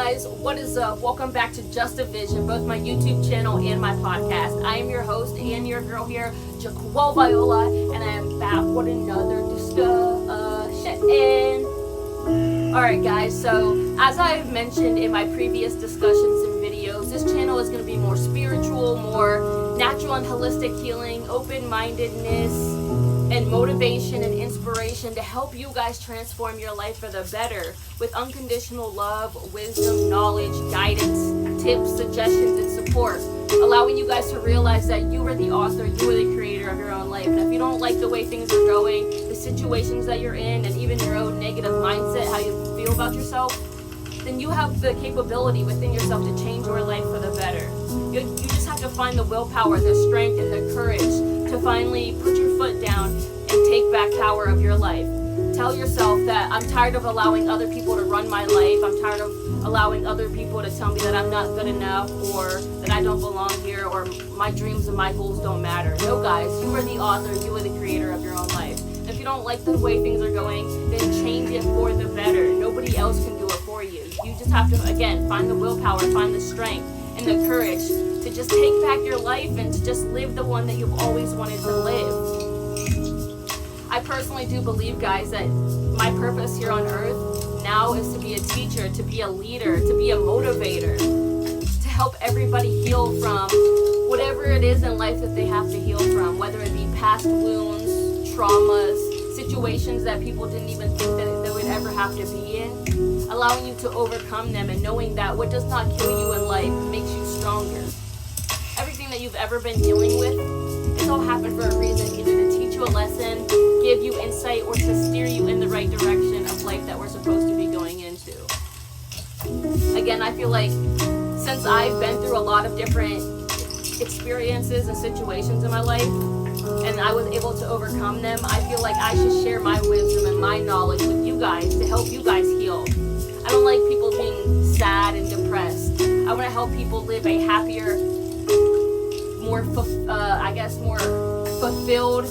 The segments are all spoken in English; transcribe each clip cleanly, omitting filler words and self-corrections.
guys, what is up? Welcome back to Just a Vision, both my YouTube channel and my podcast. I am your host and your girl here, Jaquel Viola, and I am back with another discussion. Alright guys, so as I've mentioned in my previous discussions and videos, this channel is going to be more spiritual, more natural and holistic healing, open-mindedness, and motivation and inspiration to help you guys transform your life for the better with unconditional love, wisdom, knowledge, guidance, tips, suggestions, and support, allowing you guys to realize that you are the author, you are the creator of your own life. And if you don't like the way things are going, the situations that you're in, and even your own negative mindset, how you feel about yourself, then you have the capability within yourself to change your life for the better. You just have to find the willpower, the strength, and the courage to finally put your foot down and take back power of your life. Tell yourself that I'm tired of allowing other people to run my life. I'm tired of allowing other people to tell me that I'm not good enough, or that I don't belong here, or my dreams and my goals don't matter. No guys, you are the author, you are the creator of your own life. If you don't like the way things are going, then change it for the better. Nobody else can do it for you. You just have to, again, find the willpower, find the strength and the courage to just take back your life and to just live the one that you've always wanted to live. I personally do believe, guys, that my purpose here on earth now is to be a teacher, to be a leader, to be a motivator, to help everybody heal from whatever it is in life that they have to heal from, whether it be past wounds, traumas, situations that people didn't even think that they would ever have to be in, allowing you to overcome them and knowing that what does not kill you in life makes you stronger. Everything that you've ever been dealing with, it's all happened for a reason, either to teach you a lesson, give you insight, or to steer you in the right direction of life that we're supposed to be going into. Again, I feel like since I've been through a lot of different experiences and situations in my life, and I was able to overcome them, I feel like I should share my wisdom and my knowledge with you guys to help you guys heal. I don't like people being sad and depressed. I want to help people live a happier, more fulfilled,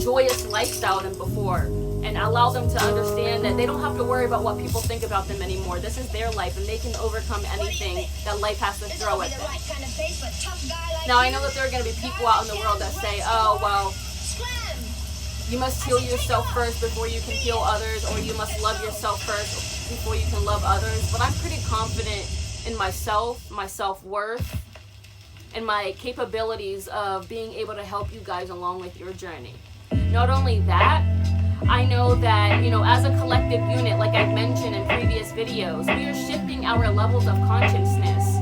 joyous lifestyle than before, and allow them to understand that they don't have to worry about what people think about them anymore. This is their life, and they can overcome anything that life has to throw at them. Now, I know that there are going to be people out in the world that say, oh, well, you must heal yourself first before you can heal others, or you must love yourself first before you can love others. But I'm pretty confident in myself, my self-worth, and my capabilities of being able to help you guys along with your journey. Not only that, I know that, as a collective unit, like I've mentioned in previous videos, we are shifting our levels of consciousness.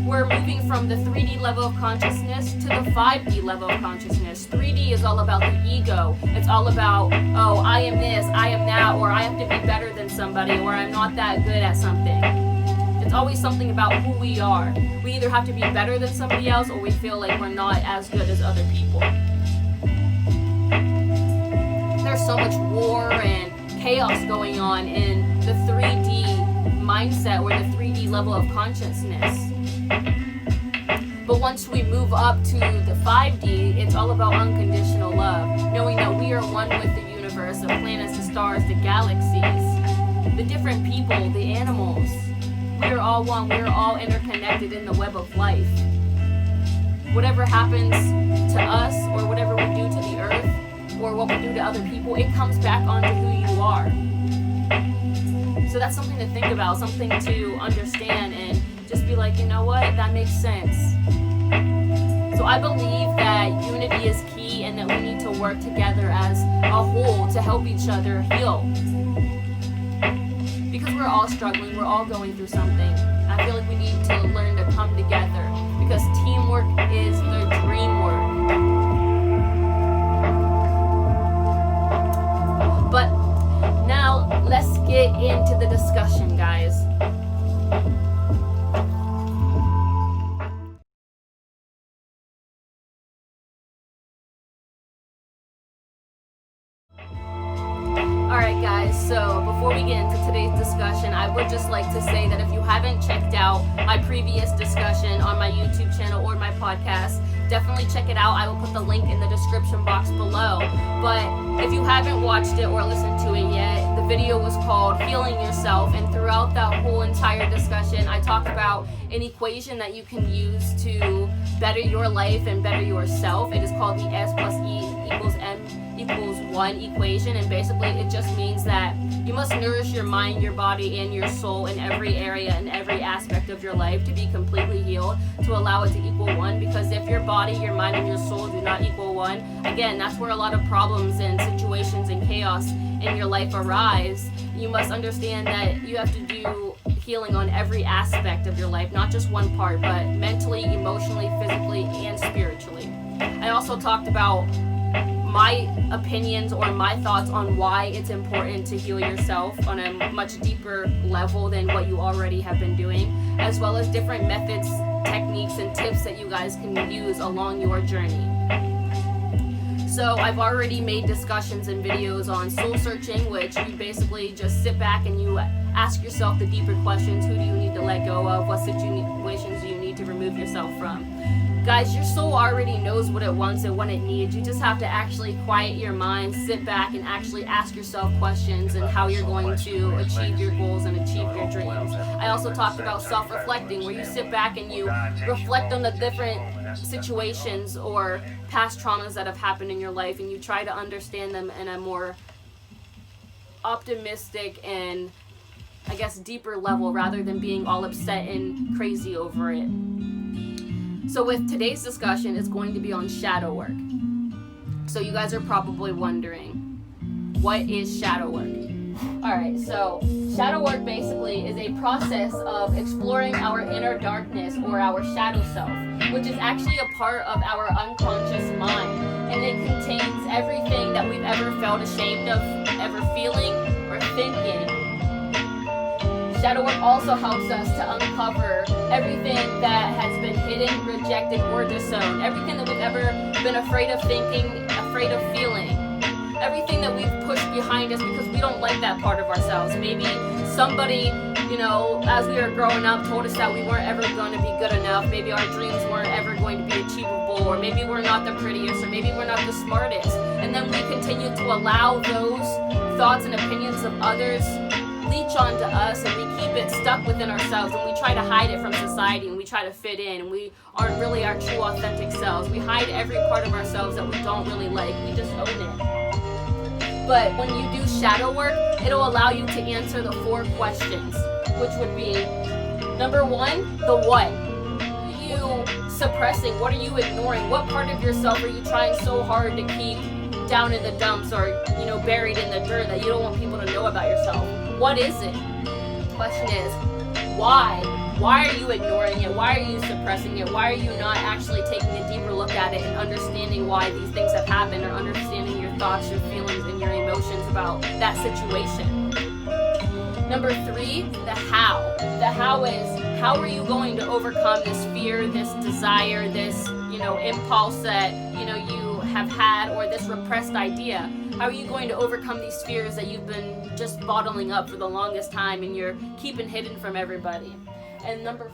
We're moving from the 3D level of consciousness to the 5D level of consciousness. 3D is all about the ego. It's all about, oh, I am this, I am that, or I have to be better than somebody, or I'm not that good at something. It's always something about who we are. We either have to be better than somebody else, or we feel like we're not as good as other people. There's so much war and chaos going on in the 3D mindset, or the 3D level of consciousness. But once we move up to the 5D, it's all about unconditional love, knowing that we are one with the universe, the planets, the stars, the galaxies, the different people, the animals. We are all one. We are all interconnected in the web of life. Whatever happens to us, or whatever we do to the earth, or what we do to other people, it comes back onto who you are. So that's something to think about, something to understand, and just be like, you know what, that makes sense. So I believe that unity is key, and that we need to work together as a whole to help each other heal. Because we're all struggling, we're all going through something. I feel like we need to learn to come together, because teamwork is the dream work. But now let's get into the discussion, guys. Alright guys, so before we get into today's discussion, I would just like to say that if you haven't checked out my previous discussion on my YouTube channel or my podcast, definitely check it out. I will put the link in the description box below. But if you haven't watched it or listened to it yet, the video was called Healing Yourself, and throughout that whole entire discussion, I talked about an equation that you can use to better your life and better yourself. It is called the S plus E equals M equals 1 equation, and basically it just means that you must nourish your mind, your body, and your soul in every area and every aspect of your life to be completely healed, to allow it to equal 1. Because if your body, your mind, and your soul do not equal 1, again, that's where a lot of problems and situations and chaos in your life arise. You must understand that you have to do healing on every aspect of your life, not just one part, but mentally, emotionally, physically, and spiritually. I also talked about my opinions or my thoughts on why it's important to heal yourself on a much deeper level than what you already have been doing, as well as different methods, techniques, and tips that you guys can use along your journey. So I've already made discussions and videos on soul searching, which you basically just sit back and you ask yourself the deeper questions. Who do you need to let go of? What situations do you need to remove yourself from? Guys, your soul already knows what it wants and what it needs. You just have to actually quiet your mind, sit back, and actually ask yourself questions and how you're going to achieve your goals and achieve your dreams. I also talked about self-reflecting, where you sit back and you reflect on the different situations or past traumas that have happened in your life, and you try to understand them in a more optimistic and, I guess, deeper level, rather than being all upset and crazy over it. So with today's discussion, it's going to be on shadow work. So you guys are probably wondering, what is shadow work? Alright, so shadow work basically is a process of exploring our inner darkness or our shadow self, which is actually a part of our unconscious mind. And it contains everything that we've ever felt ashamed of, ever feeling, or thinking. Shadow work also helps us to uncover everything that has been hidden, rejected, or disowned. Everything that we've ever been afraid of thinking, afraid of feeling. Everything that we've pushed behind us because we don't like that part of ourselves. Maybe somebody, as we were growing up, told us that we weren't ever going to be good enough. Maybe our dreams weren't ever going to be achievable, or maybe we're not the prettiest, or maybe we're not the smartest. And then we continue to allow those thoughts and opinions of others leech onto us, and we keep it stuck within ourselves, and we try to hide it from society, and we try to fit in, and we aren't really our true authentic selves. We hide every part of ourselves that we don't really like. We just own it. But when you do shadow work, it'll allow you to answer the 4 questions, which would be, number 1, the what. What are you suppressing? What are you ignoring? What part of yourself are you trying so hard to keep down in the dumps, or buried in the dirt, that you don't want people to know about yourself? What is it? Question is, why? Why are you ignoring it? Why are you suppressing it? Why are you not actually taking a deeper look at it and understanding why these things have happened, or understanding your thoughts, your feelings, and your emotions about that situation? Number 3, the how. The how is, how are you going to overcome this fear, this desire, this, impulse that, you have had, or this repressed idea? How are you going to overcome these fears that you've been just bottling up for the longest time and you're keeping hidden from everybody? And number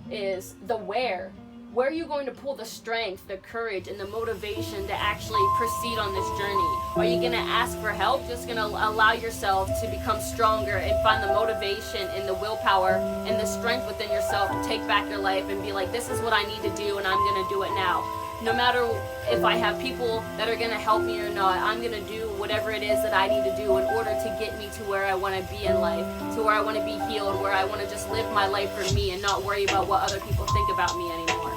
4 is the where. Where are you going to pull the strength, the courage, and the motivation to actually proceed on this journey? Are you going to ask for help? Just going to allow yourself to become stronger and find the motivation and the willpower and the strength within yourself to take back your life and be like, this is what I need to do, and I'm going to do it now. No matter if I have people that are going to help me or not, I'm going to do whatever it is that I need to do in order to get me to where I want to be in life, to where I want to be healed, where I want to just live my life for me and not worry about what other people think about me anymore.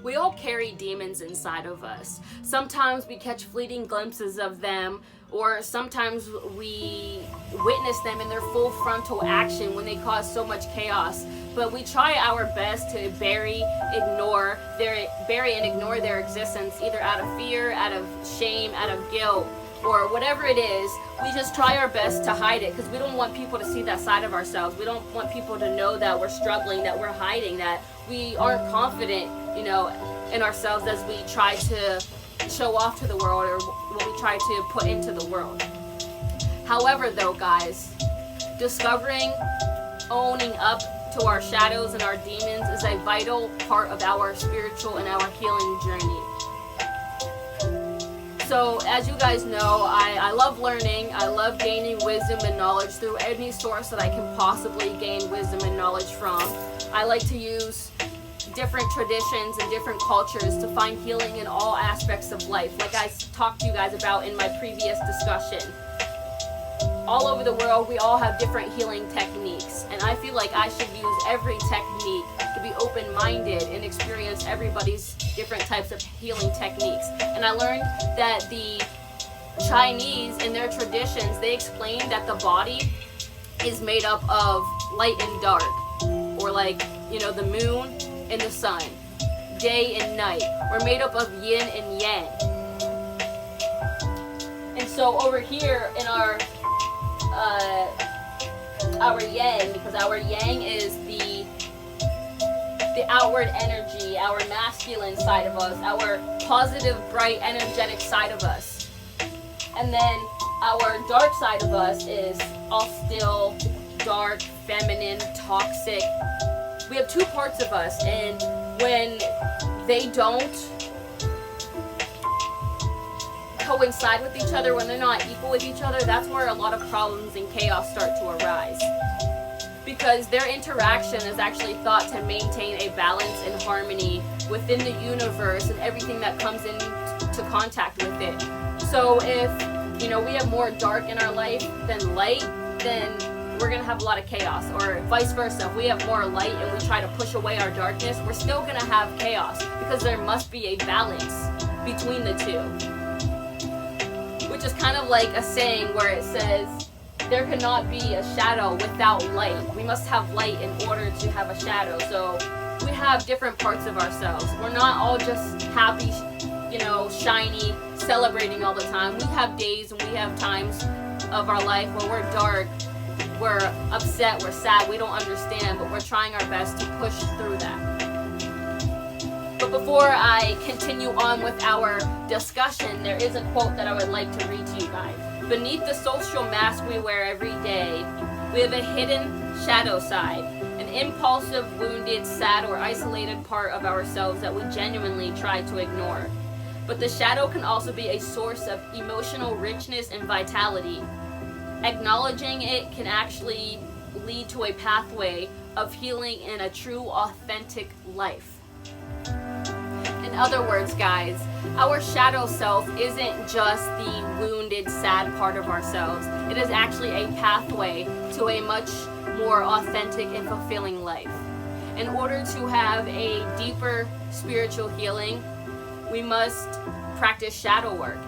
We all carry demons inside of us. Sometimes we catch fleeting glimpses of them, or sometimes we witness them in their full frontal action when they cause so much chaos. But we try our best to bury and ignore their existence, either out of fear, out of shame, out of guilt, or whatever it is. We just try our best to hide it because we don't want people to see that side of ourselves. We don't want people to know that we're struggling, that we're hiding, that we aren't confident, in ourselves as we try to show off to the world, or what we try to put into the world. However, though, guys, discovering, owning up to our shadows and our demons is a vital part of our spiritual and our healing journey. So as you guys know, I love learning. I love gaining wisdom and knowledge through any source that I can possibly gain wisdom and knowledge from. I like to use different traditions and different cultures to find healing in all aspects of life, like I talked to you guys about in my previous discussion. All over the world, we all have different healing techniques, and I feel like I should use every technique to be open-minded and experience everybody's different types of healing techniques. And I learned that the Chinese, in their traditions, they explain that the body is made up of light and dark, or like, you know, the moon and the sun, day and night. We're made up of yin and yang. And so over here in our yang, because our yang is the outward energy, our masculine side of us, our positive, bright, energetic side of us. And then our dark side of us is all still, dark, feminine, toxic. We have two parts of us, and when they don't coincide with each other, when they're not equal with each other, that's where a lot of problems and chaos start to arise. Because their interaction is actually thought to maintain a balance and harmony within the universe and everything that comes into contact with it. So if, you know, we have more dark in our life than light, then we're going to have a lot of chaos. Or vice versa, if we have more light and we try to push away our darkness, we're still going to have chaos, because there must be a balance between the two. Which is kind of like a saying where it says, there cannot be a shadow without light. We must have light in order to have a shadow. So we have different parts of ourselves. We're not all just happy, you know, shiny, celebrating all the time. We have days and we have times of our life where we're dark, we're upset, we're sad, we don't understand, but we're trying our best to push through that. But before I continue on with our discussion, there is a quote that I would like to read to you guys. Beneath the social mask we wear every day, we have a hidden shadow side, an impulsive, wounded, sad, or isolated part of ourselves that we genuinely try to ignore. But the shadow can also be a source of emotional richness and vitality. Acknowledging it can actually lead to a pathway of healing in a true, authentic life. In other words, guys, our shadow self isn't just the wounded, sad part of ourselves. It is actually a pathway to a much more authentic and fulfilling life. In order to have a deeper spiritual healing, we must practice shadow work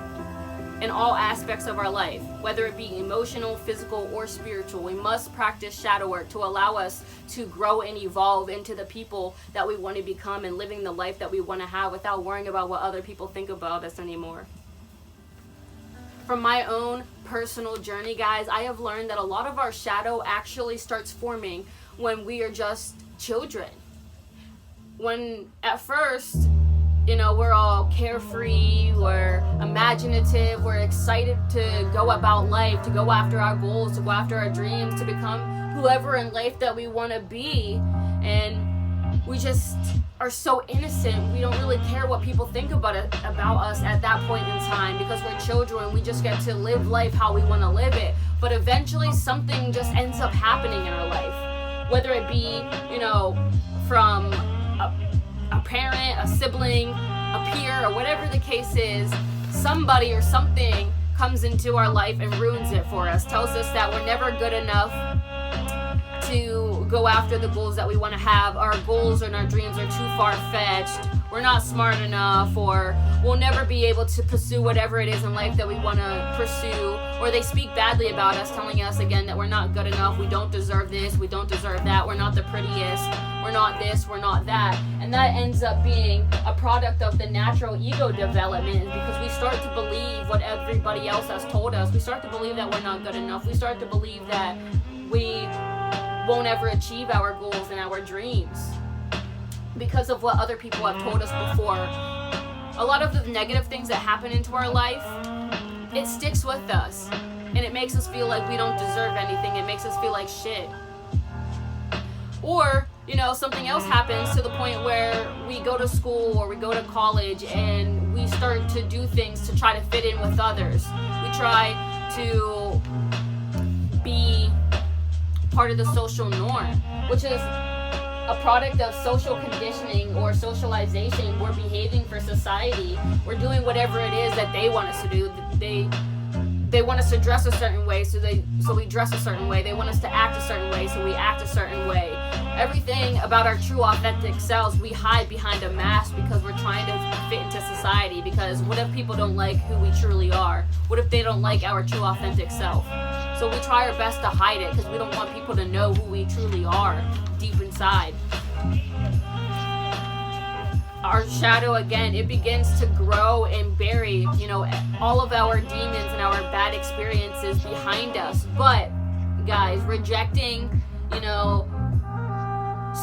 in all aspects of our life, whether it be emotional, physical, or spiritual. We must practice shadow work to allow us to grow and evolve into the people that we want to become and living the life that we want to have without worrying about what other people think about us anymore. From my own personal journey, guys, I have learned that a lot of our shadow actually starts forming when we are just children. When at first, you know, we're all carefree, we're imaginative, we're excited to go about life, to go after our goals, to go after our dreams, to become whoever in life that we want to be. And we just are so innocent. We don't really care what people think about us at that point in time, because we're children. We just get to live life how we want to live it. But eventually something just ends up happening in our life, whether it be, you know, from a parent, a sibling, a peer, or whatever the case is. Somebody or something comes into our life and ruins it for us, tells us that we're never good enough to go after the goals that we want to have. Our goals and our dreams are too far-fetched, we're not smart enough, or we'll never be able to pursue whatever it is in life that we want to pursue. Or they speak badly about us, telling us again that we're not good enough, we don't deserve this, we don't deserve that, we're not the prettiest, we're not this, we're not that. And that ends up being a product of the natural ego development, because we start to believe what everybody else has told us. We start to believe that we're not good enough. We start to believe that we won't ever achieve our goals and our dreams because of what other people have told us before. A lot of the negative things that happen into our life, it sticks with us, and it makes us feel like we don't deserve anything. It makes us feel like shit. Or, you know, something else happens to the point where we go to school or we go to college and we start to do things to try to fit in with others. We try to be part of the social norm, which is a product of social conditioning or socialization. We're behaving for society. We're doing whatever it is that they want us to do. They want us to dress a certain way, so we dress a certain way. They want us to act a certain way, so we act a certain way. Everything about our true authentic selves, we hide behind a mask because we're trying to fit into society. Because what if people don't like who we truly are? What if they don't like our true authentic self? So we try our best to hide it because we don't want people to know who we truly are deep inside. Our shadow, again, it begins to grow and bury, all of our demons and our bad experiences behind us. But, guys, rejecting,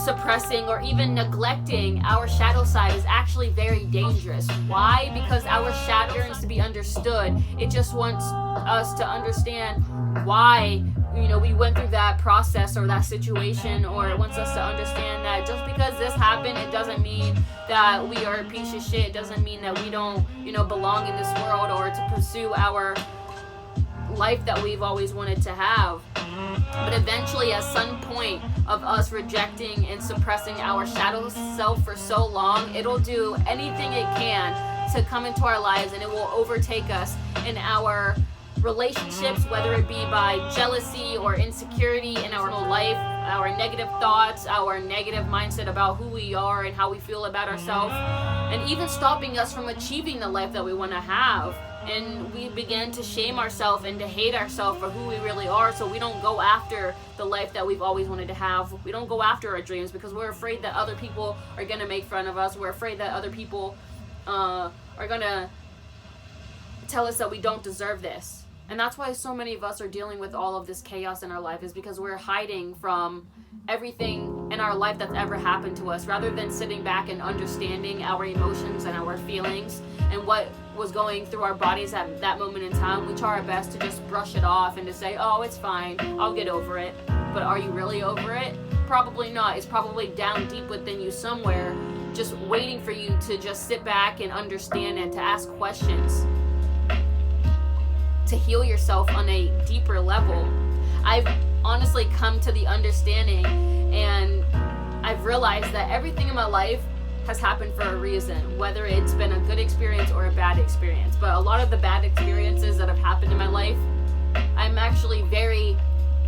suppressing or even neglecting our shadow side is actually very dangerous. Why? Because our shadow yearns to be understood. It just wants us to understand why we went through that process or that situation, or it wants us to understand that just because this happened, it doesn't mean that we are a piece of shit. It doesn't mean that we don't, belong in this world or to pursue our life that we've always wanted to have. But eventually, at some point of us rejecting and suppressing our shadow self for so long, it'll do anything it can to come into our lives, and it will overtake us in our relationships, whether it be by jealousy or insecurity in our life, our negative thoughts, our negative mindset about who we are and how we feel about ourselves, and even stopping us from achieving the life that we want to have. And we begin to shame ourselves and to hate ourselves for who we really are, so we don't go after the life that we've always wanted to have. We don't go after our dreams because we're afraid that other people are going to make fun of us. We're afraid that other people are going to tell us that we don't deserve this. And that's why so many of us are dealing with all of this chaos in our life, is because we're hiding from everything in our life that's ever happened to us, rather than sitting back and understanding our emotions and our feelings and what was going through our bodies at that moment in time. We try our best to just brush it off and to say, oh, it's fine, I'll get over it. But are you really over it? Probably not. It's probably down deep within you somewhere, just waiting for you to just sit back and understand and to ask questions, to heal yourself on a deeper level. I've honestly come to the understanding, and I've realized that everything in my life has happened for a reason, whether it's been a good experience or a bad experience. But a lot of the bad experiences that have happened in my life, I'm actually very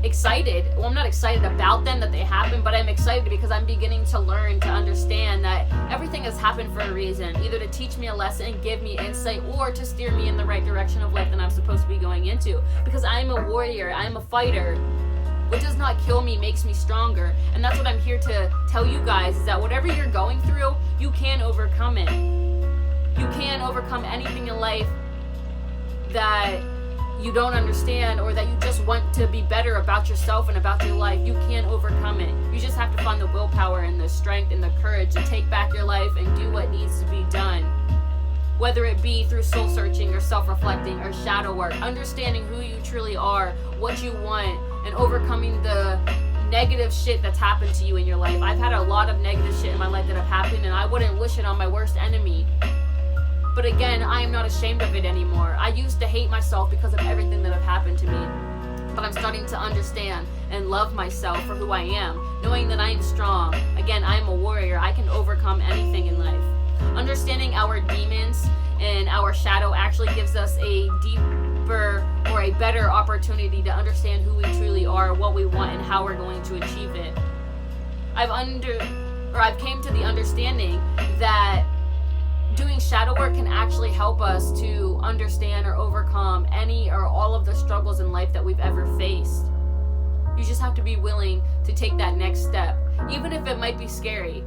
excited. Well, I'm not excited about them that they happened, but I'm excited because I'm beginning to learn to understand that everything has happened for a reason, either to teach me a lesson, give me insight, or to steer me in the right direction of life that I'm supposed to be going into. Because I'm a warrior, I'm a fighter. What does not kill me makes me stronger. And that's what I'm here to tell you guys, is that whatever you're going through, you can overcome it. You can overcome anything in life that you don't understand, or that you just want to be better about yourself and about your life. You can overcome it. You just have to find the willpower and the strength and the courage to take back your life and do what needs to be done. Whether it be through soul searching or self-reflecting or shadow work, understanding who you truly are, what you want, and overcoming the negative shit that's happened to you in your life. I've had a lot of negative shit in my life that have happened, and I wouldn't wish it on my worst enemy. But again, I am not ashamed of it anymore. I used to hate myself because of everything that have happened to me. But I'm starting to understand and love myself for who I am, knowing that I am strong. Again, I am a warrior. I can overcome anything in life. Understanding our demons and our shadow actually gives us a deeper or a better opportunity to understand who we truly are, what we want, and how we're going to achieve it. I've came to the understanding that doing shadow work can actually help us to understand or overcome any or all of the struggles in life that we've ever faced. You just have to be willing to take that next step, even if it might be scary.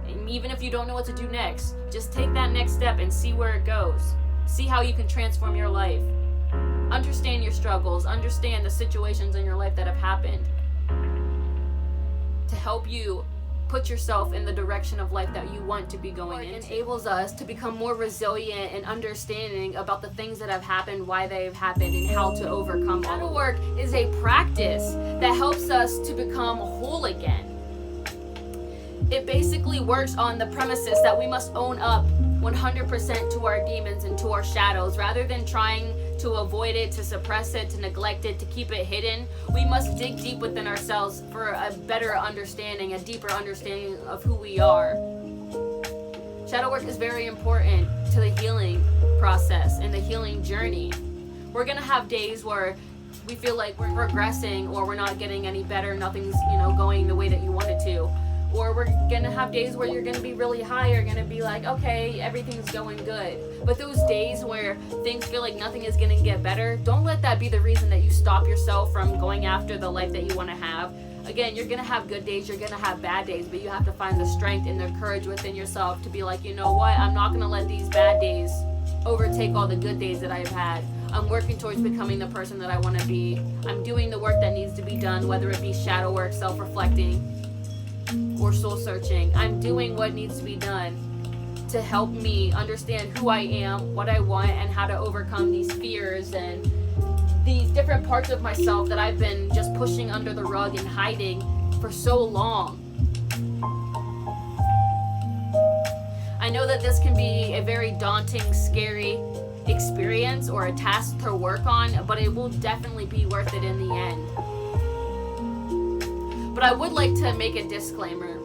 And even if you don't know what to do next, just take that next step and see where it goes. See how you can transform your life. Understand your struggles, understand the situations in your life that have happened, to help you put yourself in the direction of life that you want to be going in. It enables us to become more resilient and understanding about the things that have happened, why they've happened, and how to overcome. Shadow work is a practice that helps us to become whole again. It basically works on the premises that we must own up 100% to our demons and to our shadows. Rather than trying to avoid it, to suppress it, to neglect it, to keep it hidden, we must dig deep within ourselves for a better understanding, a deeper understanding of who we are. Shadow work is very important to the healing process and the healing journey. We're gonna have days where we feel like we're progressing, or we're not getting any better, nothing's going the way that you want it to. Or we're gonna have days where you're gonna be really high, you're gonna be like, okay, everything's going good. But those days where things feel like nothing is gonna get better, don't let that be the reason that you stop yourself from going after the life that you wanna have. Again, you're gonna have good days, you're gonna have bad days, but you have to find the strength and the courage within yourself to be like, you know what, I'm not gonna let these bad days overtake all the good days that I've had. I'm working towards becoming the person that I wanna be. I'm doing the work that needs to be done, whether it be shadow work, self-reflecting, or soul searching. I'm doing what needs to be done to help me understand who I am, what I want, and how to overcome these fears and these different parts of myself that I've been just pushing under the rug and hiding for so long. I know that this can be a very daunting, scary experience or a task to work on, but it will definitely be worth it in the end. But I would like to make a disclaimer.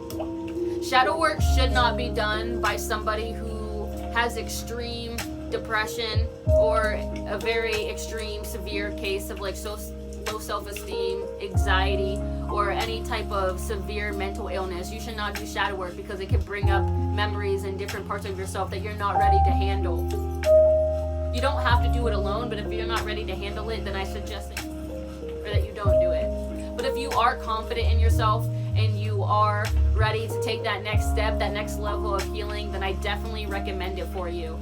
Shadow work should not be done by somebody who has extreme depression or a very extreme severe case of like low self-esteem, anxiety, or any type of severe mental illness. You should not do shadow work because it can bring up memories and different parts of yourself that you're not ready to handle. You don't have to do it alone, but if you're not ready to handle it, then I suggest that you don't do it. But if you are confident in yourself and you are ready to take that next step, that next level of healing, then I definitely recommend it for you.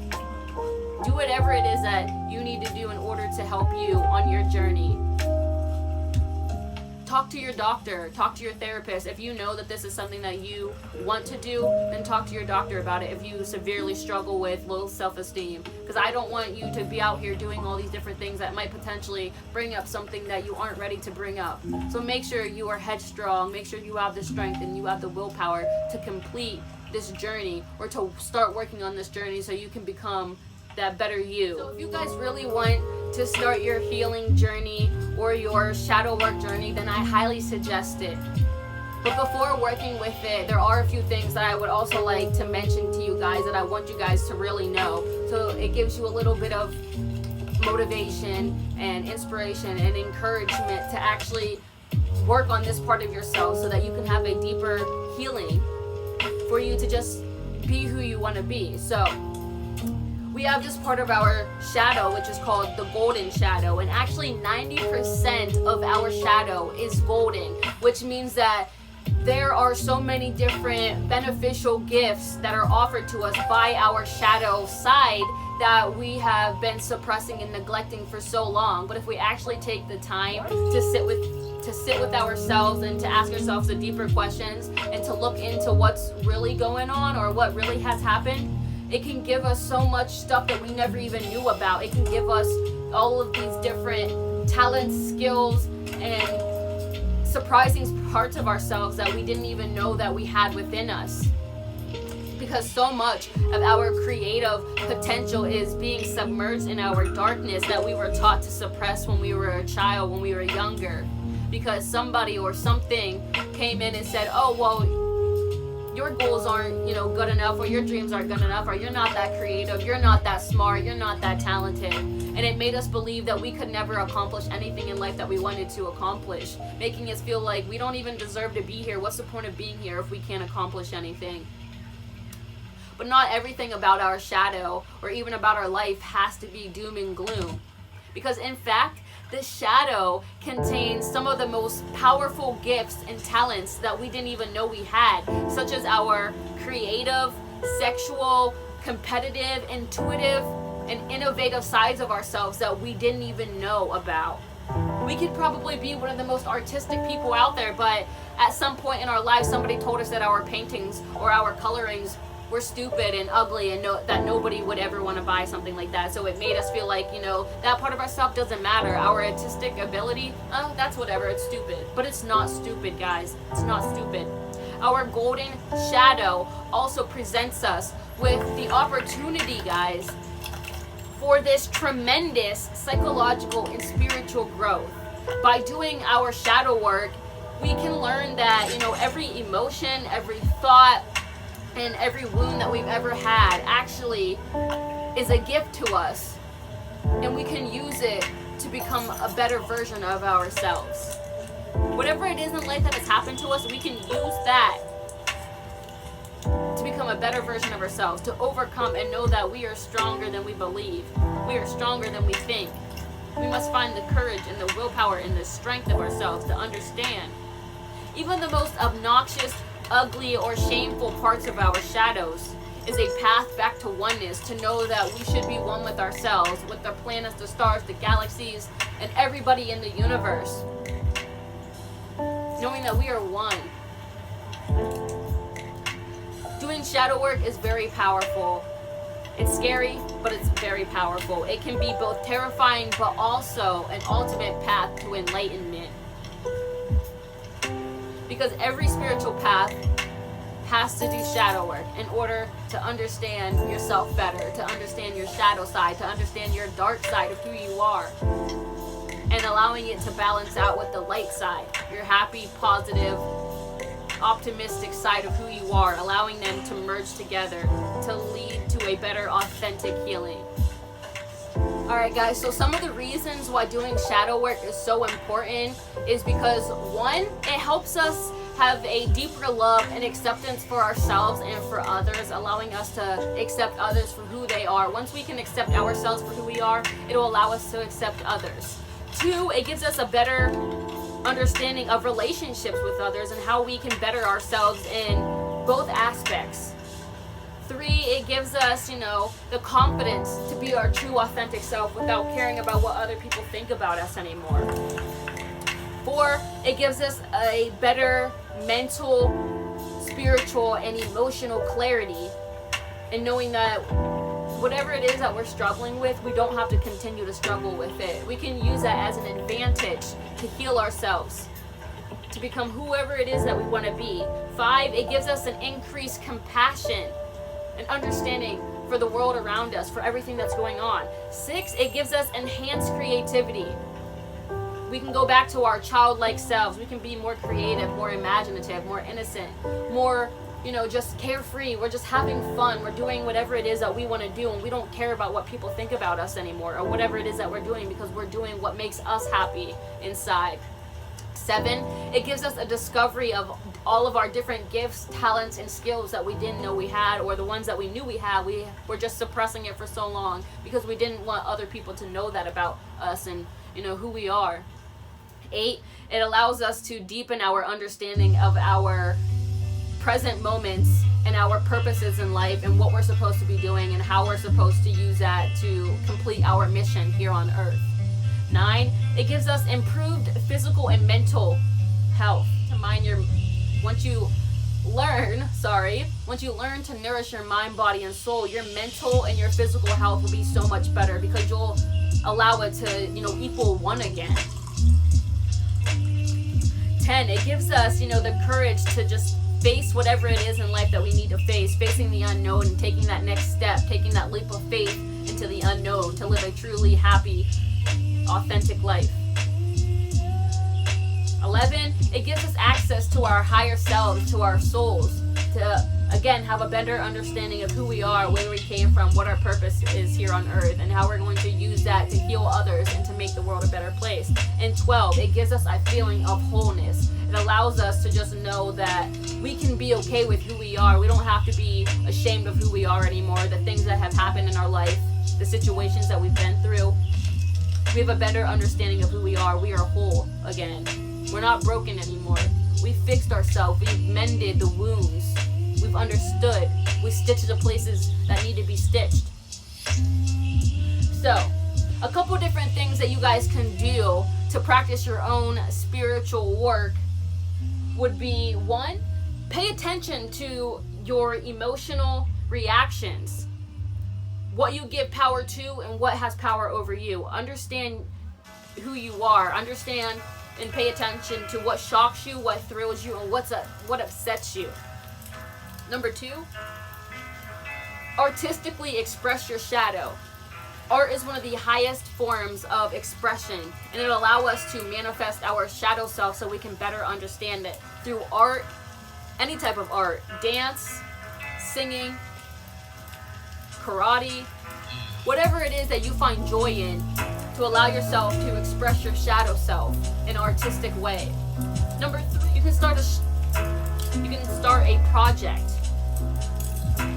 Do whatever it is that you need to do in order to help you on your journey. Talk to your doctor, talk to your therapist. If you know that this is something that you want to do, then talk to your doctor about it if you severely struggle with low self-esteem. Because I don't want you to be out here doing all these different things that might potentially bring up something that you aren't ready to bring up. So make sure you are headstrong, make sure you have the strength and you have the willpower to complete this journey, or to start working on this journey so you can become that better you. So if you guys really want to start your healing journey or your shadow work journey, then I highly suggest it. But before working with it, there are a few things that I would also like to mention to you guys that I want you guys to really know. So it gives you a little bit of motivation and inspiration and encouragement to actually work on this part of yourself so that you can have a deeper healing for you to just be who you want to be. So we have this part of our shadow which is called the golden shadow, and actually 90% of our shadow is golden, which means that there are so many different beneficial gifts that are offered to us by our shadow side that we have been suppressing and neglecting for so long. But if we actually take the time to sit with ourselves and to ask ourselves the deeper questions and to look into what's really going on or what really has happened, it can give us so much stuff that we never even knew about. It can give us all of these different talents, skills, and surprising parts of ourselves that we didn't even know that we had within us. Because so much of our creative potential is being submerged in our darkness that we were taught to suppress when we were a child, when we were younger. Because somebody or something came in and said, oh, well, your goals aren't, good enough, or your dreams aren't good enough, or you're not that creative, you're not that smart, you're not that talented. And it made us believe that we could never accomplish anything in life that we wanted to accomplish, making us feel like we don't even deserve to be here. What's the point of being here if we can't accomplish anything? But not everything about our shadow or even about our life has to be doom and gloom. Because in fact, the shadow contains some of the most powerful gifts and talents that we didn't even know we had, such as our creative, sexual, competitive, intuitive, and innovative sides of ourselves that we didn't even know about. We could probably be one of the most artistic people out there, but at some point in our lives, somebody told us that our paintings or our colorings were stupid and ugly and that nobody would ever want to buy something like that. So it made us feel like, that part of ourselves doesn't matter. Our artistic ability, that's whatever, it's stupid. But it's not stupid, guys. It's not stupid. Our golden shadow also presents us with the opportunity, guys, for this tremendous psychological and spiritual growth. By doing our shadow work, we can learn that, every emotion, every thought, and every wound that we've ever had actually is a gift to us, and we can use it to become a better version of ourselves. Whatever it is in life that has happened to us, we can use that to become a better version of ourselves, to overcome and know that we are stronger than we believe. We are stronger than we think. We must find the courage and the willpower and the strength of ourselves to understand even the most obnoxious, ugly, or shameful parts of our shadows is a path back to oneness, to know that we should be one with ourselves, with the planets, the stars, the galaxies, and everybody in the universe. Knowing that we are one. Doing shadow work is very powerful. It's scary, but it's very powerful. It can be both terrifying, but also an ultimate path to enlightenment. Because every spiritual path has to do shadow work in order to understand yourself better, to understand your shadow side, to understand your dark side of who you are, and allowing it to balance out with the light side, your happy, positive, optimistic side of who you are, allowing them to merge together to lead to a better, authentic healing. Alright guys, so some of the reasons why doing shadow work is so important is because, one, it helps us have a deeper love and acceptance for ourselves and for others, allowing us to accept others for who they are. Once we can accept ourselves for who we are, it'll allow us to accept others. Two, it gives us a better understanding of relationships with others and how we can better ourselves in both aspects. Three, it gives us, the confidence to be our true, authentic self without caring about what other people think about us anymore. Four, it gives us a better mental, spiritual, and emotional clarity in knowing that whatever it is that we're struggling with, we don't have to continue to struggle with it. We can use that as an advantage to heal ourselves, to become whoever it is that we want to be. Five, it gives us an increased compassion and understanding for the world around us, for everything that's going on. Six, it gives us enhanced creativity. We can go back to our childlike selves. We can be more creative, more imaginative, more innocent, more, just carefree. We're just having fun. We're doing whatever it is that we want to do, and we don't care about what people think about us anymore, or whatever it is that we're doing, because we're doing what makes us happy inside. Seven, it gives us a discovery of all of our different gifts, talents, and skills that we didn't know we had, or the ones that we knew we had, we were just suppressing it for so long because we didn't want other people to know that about us and, who we are. 8, it allows us to deepen our understanding of our present moments and our purposes in life and what we're supposed to be doing and how we're supposed to use that to complete our mission here on earth. 9, it gives us improved physical and mental health. Once you learn to nourish your mind, body, and soul, your mental and your physical health will be so much better because you'll allow it to, equal one again. 10, it gives us, the courage to just face whatever it is in life that we need to face, facing the unknown and taking that next step, taking that leap of faith into the unknown to live a truly happy, authentic life. 11, it gives us access to our higher selves, to our souls, to again have a better understanding of who we are, where we came from, what our purpose is here on earth, and how we're going to use that to heal others and to make the world a better place. And 12, it gives us a feeling of wholeness. It allows us to just know that we can be okay with who we are. We don't have to be ashamed of who we are anymore, the things that have happened in our life, the situations that we've been through. We have a better understanding of who we are. We are whole again. We're not broken anymore. We fixed ourselves. We've mended the wounds. We've understood. We stitched the places that need to be stitched. So, a couple different things that you guys can do to practice your own spiritual work would be, 1, pay attention to your emotional reactions. What you give power to and what has power over you. Understand who you are. Understand and pay attention to what shocks you, what thrills you, and what upsets you. Number 2, artistically express your shadow. Art is one of the highest forms of expression, and it'll allow us to manifest our shadow self so we can better understand it. Through art, any type of art, dance, singing, karate, whatever it is that you find joy in, to allow yourself to express your shadow self in an artistic way. Number 3, you can start a project.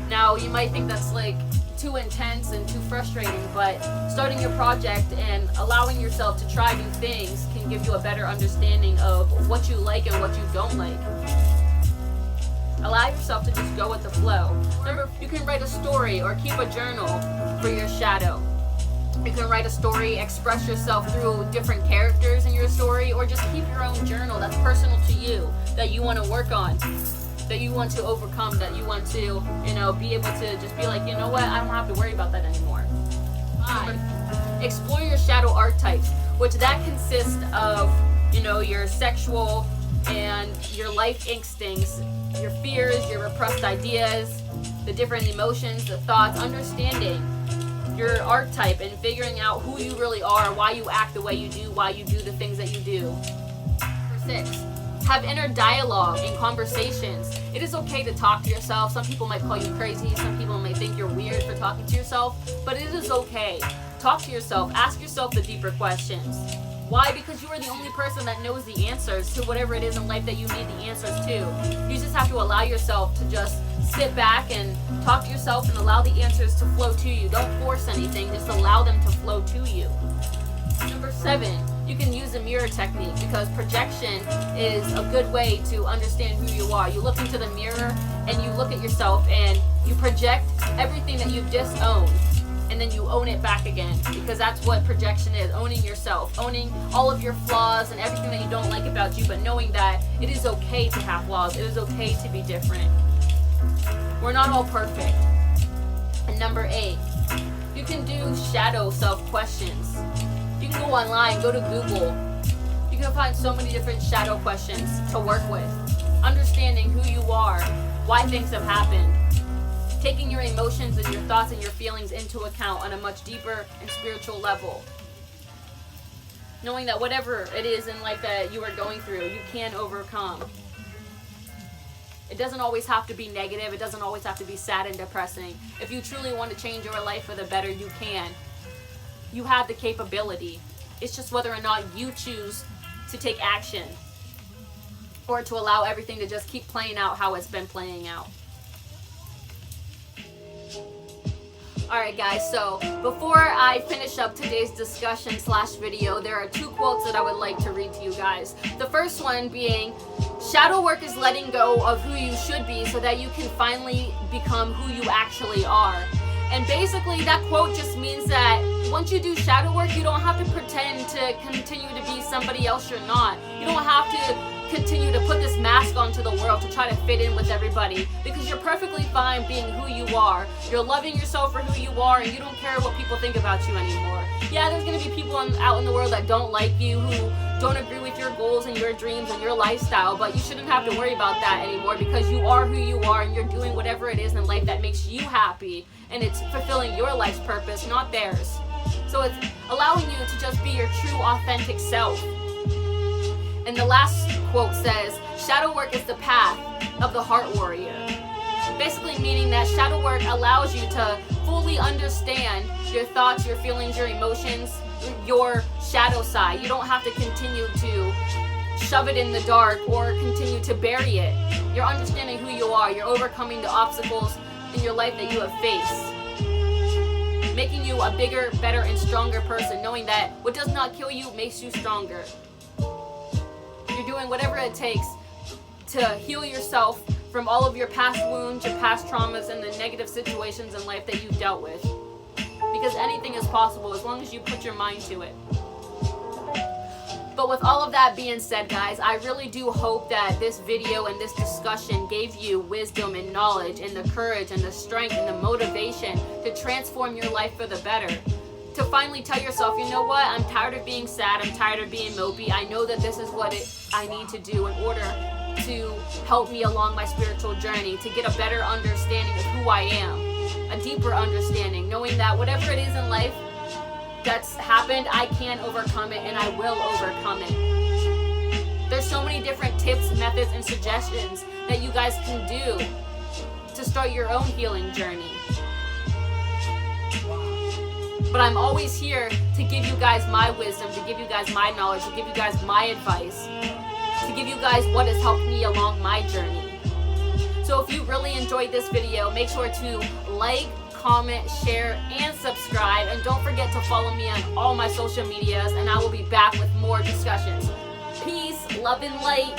Now, you might think that's like too intense and too frustrating, but starting your project and allowing yourself to try new things can give you a better understanding of what you like and what you don't like. Allow yourself to just go with the flow. Remember, you can write a story or keep a journal for your shadow. You can write a story, express yourself through different characters in your story, or just keep your own journal that's personal to you, that you want to work on, that you want to overcome, that you want to, be able to just be like, you know what, I don't have to worry about that anymore. 5, explore your shadow archetypes, which that consists of, your sexual and your life instincts, your fears, your repressed ideas, the different emotions, the thoughts, understanding your archetype and figuring out who you really are, why you act the way you do, why you do the things that you do. Number 6, have inner dialogue and conversations. It is okay to talk to yourself. Some people might call you crazy. Some people might think you're weird for talking to yourself, but it is okay. Talk to yourself. Ask yourself the deeper questions. Why? Because you are the only person that knows the answers to whatever it is in life that you need the answers to. You just have to allow yourself to just sit back and talk to yourself and allow the answers to flow to you. Don't force anything. Just allow them to flow to you. Number 7, you can use a mirror technique, because projection is a good way to understand who you are. You look into the mirror and you look at yourself and you project everything that you've disowned, and then you own it back again, because that's what projection is, owning yourself, owning all of your flaws and everything that you don't like about you, but knowing that it is okay to have flaws. It is okay to be different. We're not all perfect. And number 8, you can do shadow self questions. You can go online, go to Google. You can find so many different shadow questions to work with. Understanding who you are, why things have happened. Taking your emotions and your thoughts and your feelings into account on a much deeper and spiritual level. Knowing that whatever it is in life that you are going through, you can overcome. It doesn't always have to be negative. It doesn't always have to be sad and depressing. If you truly want to change your life for the better, you can. You have the capability. It's just whether or not you choose to take action, or to allow everything to just keep playing out how it's been playing out. Alright guys, so before I finish up today's discussion / video, there are 2 quotes that I would like to read to you guys. The first one being, shadow work is letting go of who you should be so that you can finally become who you actually are. And basically that quote just means that once you do shadow work, you don't have to pretend to continue to be somebody else you're not. You don't have to continue to put this mask onto the world to try to fit in with everybody, because you're perfectly fine being who you are. You're loving yourself for who you are, and you don't care what people think about you anymore. Yeah, there's going to be people out in the world that don't like you, who don't agree with your goals and your dreams and your lifestyle, but you shouldn't have to worry about that anymore, because you are who you are and you're doing whatever it is in life that makes you happy, and it's fulfilling your life's purpose, not theirs. So it's allowing you to just be your true, authentic self. And the last quote says, shadow work is the path of the heart warrior. Basically meaning that shadow work allows you to fully understand your thoughts, your feelings, your emotions, your shadow side. You don't have to continue to shove it in the dark or continue to bury it. You're understanding who you are. You're overcoming the obstacles in your life that you have faced, making you a bigger, better, and stronger person, knowing that what does not kill you makes you stronger. You're doing whatever it takes to heal yourself from all of your past wounds, your past traumas, and the negative situations in life that you've dealt with. Because anything is possible as long as you put your mind to it. But with all of that being said, guys, I really do hope that this video and this discussion gave you wisdom and knowledge and the courage and the strength and the motivation to transform your life for the better. to finally tell yourself, you know what, I'm tired of being sad, I'm tired of being mopey. I know that this is what I need to do in order to help me along my spiritual journey, to get a better understanding of who I am, a deeper understanding, knowing that whatever it is in life that's happened, I can overcome it and I will overcome it. There's so many different tips, methods, and suggestions that you guys can do to start your own healing journey. But I'm always here to give you guys my wisdom, to give you guys my knowledge, to give you guys my advice, to give you guys what has helped me along my journey. So if you really enjoyed this video, make sure to like, comment, share, and subscribe. And don't forget to follow me on all my social medias, and I will be back with more discussions. Peace, love, and light.